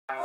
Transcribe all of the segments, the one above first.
I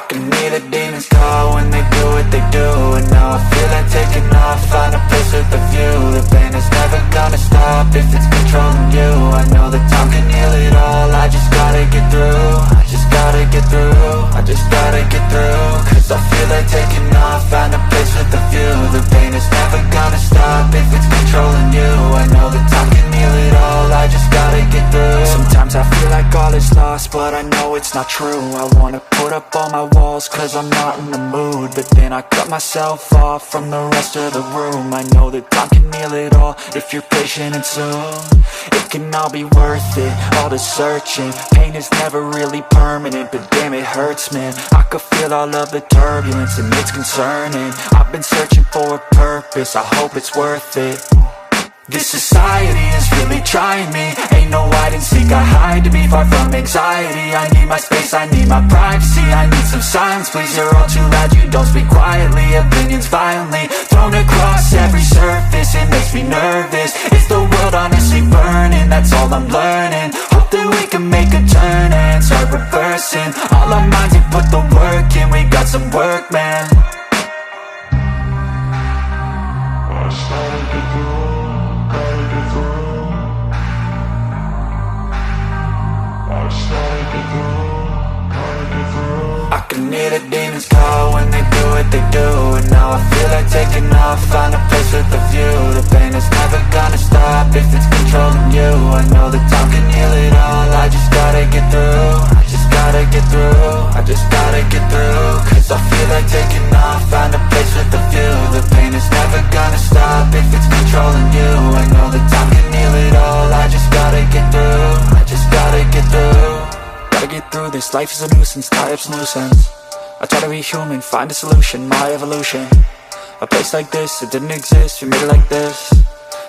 can hear the demons call when they do what they do. And now I feel like taking off, find a place with a view. The pain is never gonna stop if it's controlling you. I know that time can heal it all, I just gotta get through. I just gotta get through, I just gotta get through. Cause I feel like taking off, find a place with a view. The pain is never gonna stop if it's controlling you. I know that time can heal it all, I just gotta get through. Sometimes I feel like all is lost, but I know it's not true. I wanna put up all my walls cause I'm not in the mood, but then I cut myself off from the rest of the room. I know that time can heal it all if you're patient and soon it can all be worth it, all the searching. Pain is never really permanent, but damn it hurts, man. I could feel all of the turbulence and it's concerning. I've been searching for a purpose, I hope it's worth it. This society is really trying me. Ain't no hide and seek, I hide to be far from anxiety. I need my space, I need my privacy. I need some silence, please, you're all too loud. You don't speak quietly, opinions violently thrown across every surface. It makes me nervous, is the world honestly burning? That's all I'm learning. Hope that we can make a turn and start reversing all our minds and put the work in. We got some work, man. I can hear the demons call when they do what they do. And now I feel like taking off, find a place with a view. The pain is never gonna stop if it's controlling you. I know that time can heal it all, I just gotta get through. I just gotta get through, I just gotta get through. Cause I feel like taking off, find a place with a view. The pain is never gonna stop if it's controlling you. I know that time can heal it all, I just gotta get through. I just gotta get through. Gotta get through this, life is a nuisance, tie up some loose ends. I try to be human, find a solution, my evolution. A place like this, it didn't exist, we made it like this.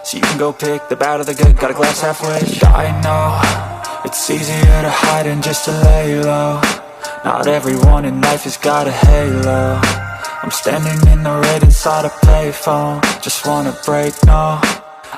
So you can go pick the bad or the good, got a glass half wish. I know, it's easier to hide than just to lay low. Not everyone in life has got a halo. I'm standing in the red inside a payphone. Just wanna break, no,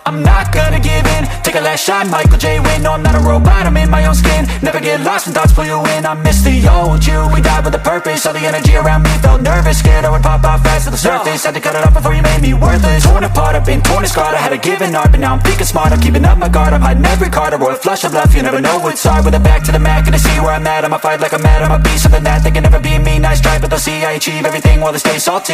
I'm not gonna give in. Take a last shot, Michael J. Win. No, I'm not a robot, I'm in my own skin. Never get lost when thoughts pull you in. I miss the old you, we died with a purpose. All the energy around me felt nervous, scared I would pop out fast to the surface. Had to cut it off before you made me worthless. Torn apart, I've been torn and scarred. I had a given art, but now I'm thinking smart. I'm keeping up my guard, I'm hiding every card. A royal flush of bluff, you never know what's hard. With a back to the mat, gonna see where I'm at. I'ma fight like I'm mad, I'ma be something that they can never be me. Nice try, but they'll see I achieve everything while they stay salty.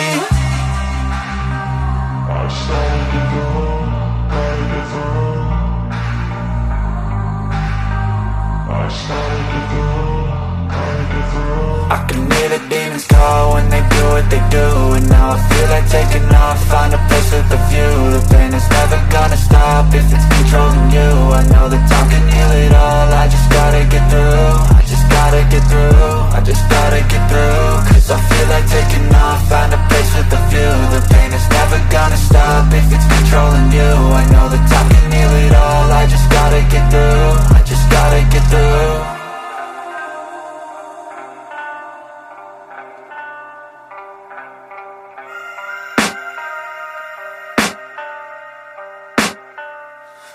I can hear the demons call when they do what they do. And now I feel like taking off, find a place with a view. The pain is never gonna stop if it's controlling you. I know that time can heal it all, I just gotta get through. I just gotta get through, I just gotta get through. Cause I feel like taking off, find a place with a view. The pain is never gonna stop if it's controlling you. I know that time can heal it all, I just gotta get through. I just gotta get through.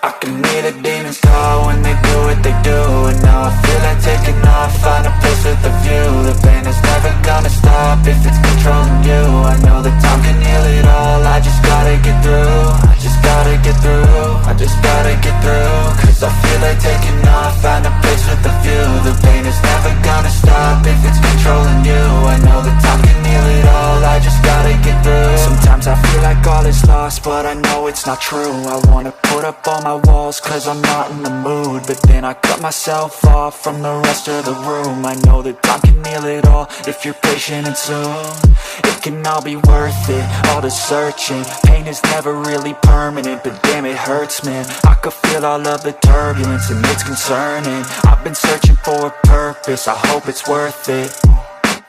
I can hear the demons call when they do what they do. And now I feel like taking off, find a place with a view. The pain is never gonna stop if it's controlling you. I know that time can heal it all, I just gotta get through. I just gotta get through, I just gotta get through. Cause I feel like taking off, find a place with a view. The pain is never gonna stop if it's controlling you. I know that time can heal it all, I just gotta get through. Sometimes I feel like all is lost, but I know it's not true. I wanna put up all my walls cause I'm not in the mood, but then I cut myself off from the rest of the room. I know that time can heal it all if you're patient and soon it can all be worth it, all the searching. Pain is never really permanent, but damn it hurts, man. I could feel all of the turbulence and it's concerning. I've been searching for a purpose, I hope it's worth it.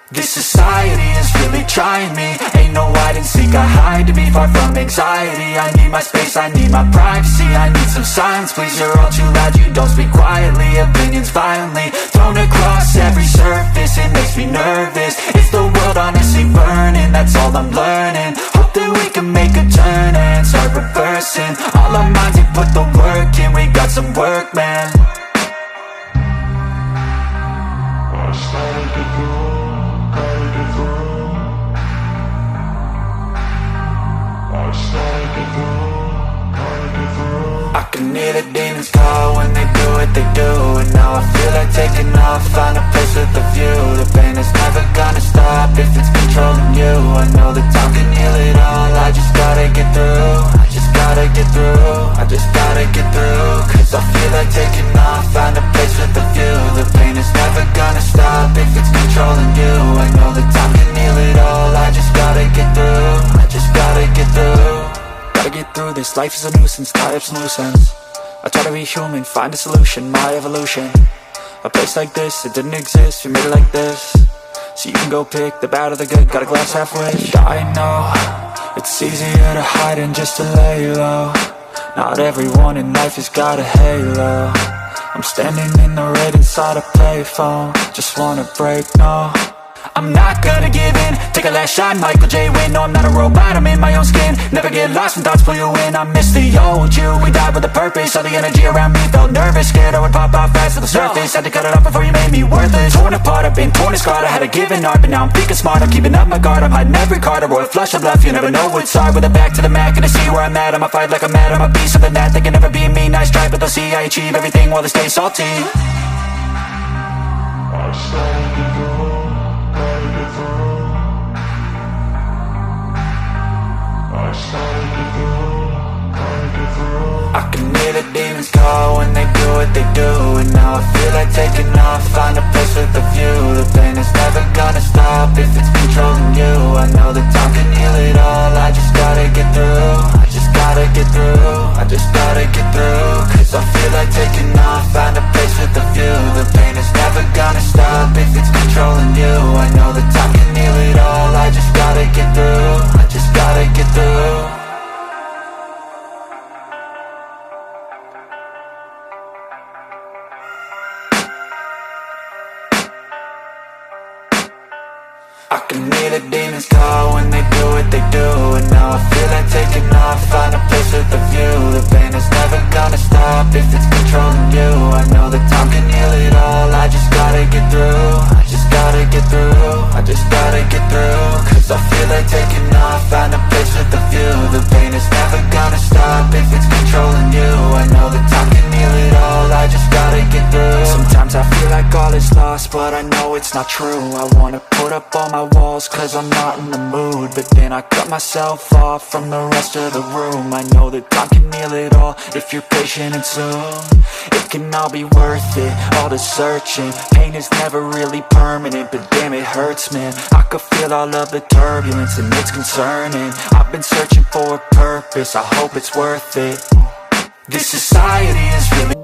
This society is really trying me. Ain't no hide and seek, I hide to be far from anxiety. I need my space, I need my privacy. I need some silence, please, you're all too loud. You don't speak quietly, opinions violently thrown across every surface. It makes me nervous, is the world honestly burning? That's all I'm learning. Hope that make a turn and start reversing. All our minds, they put the work in, we got some work, man. I can hear the demons call when they do what they do. And now I feel like taking off, find a place with a view. The pain is never gonna stop if it's controlling you. I know that time can heal it all, I just gotta get through. I just gotta get through, I just gotta get through. Cause I feel like taking off, find a place with a view. The pain is never gonna stop if it's controlling you. I know that time can heal it all, I just gotta get through. I just gotta get through. Gotta get through this, life is a nuisance, tie up some loose ends. I try to be human, find a solution, my evolution. A place like this, it didn't exist, we made it like this. So you can go pick the bad or the good, got a glass halfway. I know, it's easier to hide than just to lay low. Not everyone in life has got a halo. I'm standing in the red inside a payphone. Just wanna break, no, I'm not gonna give in. Take a last shot, Michael J. Win. No, I'm not a robot, I'm in my own skin. Never get lost when thoughts pull you in. I miss the old you, we died with a purpose. All the energy around me felt nervous, scared I would pop off fast to the surface. Had to cut it off before you made me worthless. Torn apart, I've been torn and scarred. I had a given art, but now I'm thinking smart. I'm keeping up my guard, I'm hiding every card. A royal flush of love, you never know what's hard. With a back to the mat, gonna see where I'm at. I'ma fight like I'm mad, I'ma be something that they can never be me. Nice try, but they'll see I achieve everything while they stay salty. I started to go. I can hear the demons call when they do what they do. And now I feel like taking off, find a place with a view. The pain is never gonna stop if it's controlling you. I know that time can heal it all, I just gotta get through. I just gotta get through, I just gotta get through. Cause I feel like taking off, find a place with a view. The pain is never gonna stop if it's controlling you. I know that time can heal it all, I just gotta get through. I just gotta get through. I can hear the demons call when they do what they do. And now I feel like taking off, find a place with a view. The pain is never gonna stop if it's controlling you. I know that time can heal it all, I just gotta get through. I just gotta get through, I just gotta get through. Cause I feel like taking off, find a place with a view. The pain is never gonna stop if it's controlling you. I know that time can heal it all, I just gotta get through. Sometimes I feel like all is lost, but I know it's not true. I wanna put up all my walls cause I'm not in the mood, but then I cut myself off from the rest of the room. I know that time can heal it all if you're patient and soon it can all be worth it, all the searching. Pain is never really permanent, but damn it hurts, man. I could feel all of the turbulence and it's concerning. I've been searching for a purpose, I hope it's worth it. This society is really